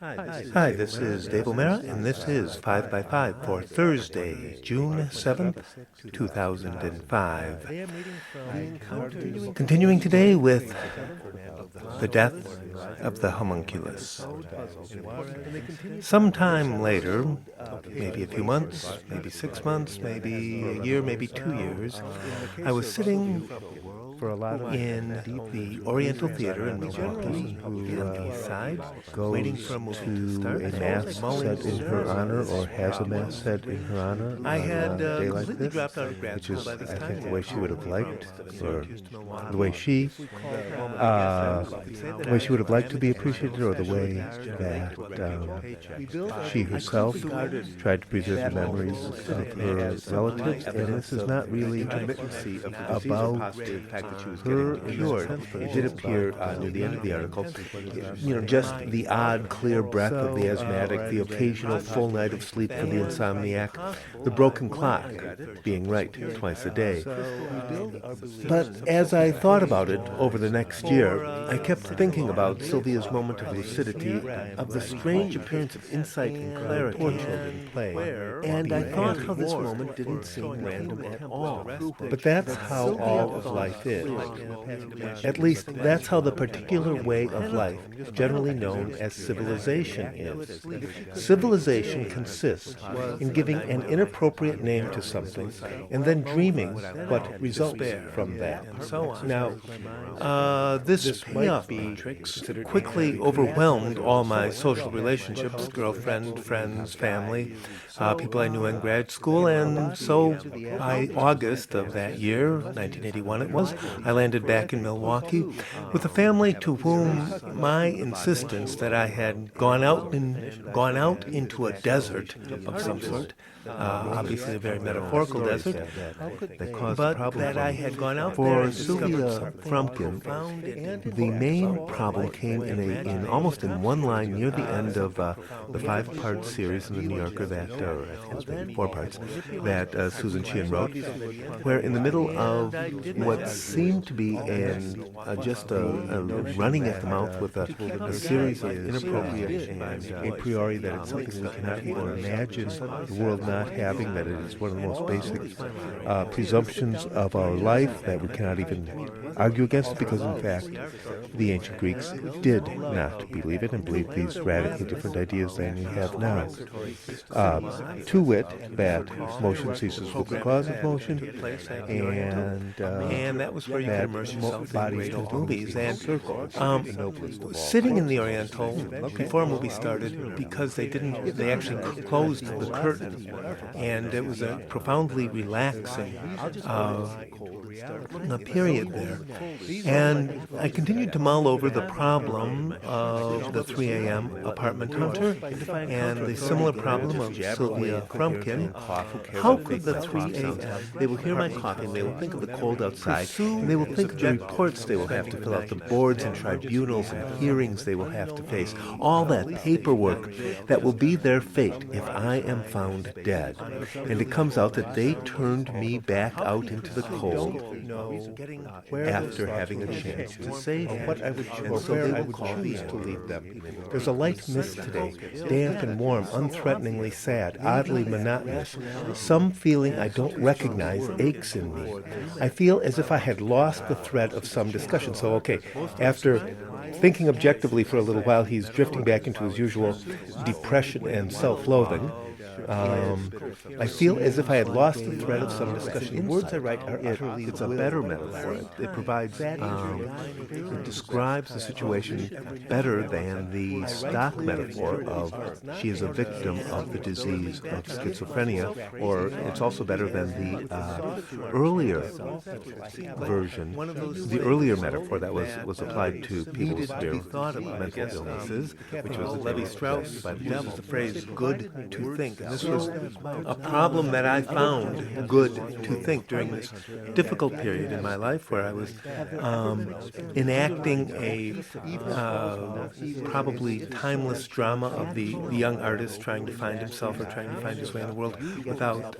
Hi, this is Dave O'Mara, and this is 5 by 5 for Thursday, June 7th, 2005. Continuing today with the death of the homunculus. Sometime later, maybe a few months, maybe 6 months, maybe a year, maybe 2 years, I was sitting in the Oriental Theater in Milwaukee, on the East Side, waiting for a movie to start. A mass set in her honor, or has a mass set in her honor. I had on a day like completely this, dropped out of grad which school is, by this I time. think, the way she would have liked, or the way way she would have liked to be appreciated, or the way that she herself tried to preserve the memories of her relatives. And this is not really about her cured. It did appear near the end of the article, just the odd, clear breath of the asthmatic, the occasional full night of sleep for the insomniac, the broken clock being right twice a day. But as I thought about it over the next year, I kept thinking about Sylvia's moment of lucidity, of the strange appearance of insight and clarity in play, and I thought how this moment didn't seem random at all. But that's how all of life is. At least that's how the particular way of life, generally known as civilization, is. Civilization consists in giving an inappropriate name to something and then dreaming what results from that. Now, this payoff matrix quickly overwhelmed all my social relationships, girlfriend, friends, family, people I knew in grad school, and so by August of that year, 1981 it was, I landed back in Milwaukee with a family to whom my insistence that I had gone out into a desert of some sort, obviously a very metaphorical desert, but that I had gone out there and Sylvia Frumpkin, the main problem came in almost in one line near the end of the 5-part series in the New Yorker that, or I think it was maybe 4 parts, that Susan Sheehan wrote, where in the middle of what seemed to be just a running at the mouth with a series of inappropriate and a priori that it's something we cannot even imagine the world not having, that it is one of the most basic presumptions of our life, that we cannot even argue against, because in fact the ancient Greeks did not believe it and believed these radically different ideas than we have now. To wit, that motion ceases with the cause of motion, and that was where you could immerse yourself in great movies. And sitting in the Oriental before a movie started, because they actually closed the curtain, and it was a profoundly relaxing period there. And I continued to mull over the problem of the 3 a.m. apartment hunter and the similar problem of Sylvia Frumpkin. How could the 3 a.m. They will hear my coughing, they will think of the cold outside, and they will think of the reports they will have to fill out, the boards and tribunals and hearings they will have to face, all that paperwork that will be their fate if I am found dead. And it comes out that they turned me back out into the cold after having a chance to save me. What I would choose to leave them. There's a light mist today, damp and warm, unthreateningly sad, oddly monotonous. Some feeling I don't recognize aches in me. I feel as if I had lost the thread of some discussion. So, okay, after thinking objectively for a little while, he's drifting back into his usual depression and self-loathing. I feel as if I had lost the thread of some discussion. The words I write are utterly, it's a better metaphor. It provides, it describes the situation better than the stock metaphor of she is a victim of the disease of schizophrenia, or it's also better than the earlier version, the earlier metaphor that was applied to people with severe mental illnesses, which was Levi-Strauss by the devil. The phrase "good to think." This was a problem that I found good to think during this difficult period in my life, where I was enacting a probably timeless drama of the young artist trying to find himself or trying to find his way in the world without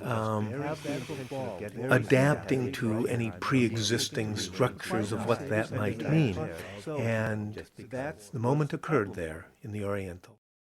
adapting to any pre-existing structures of what that might mean. And the moment occurred there in the Oriental.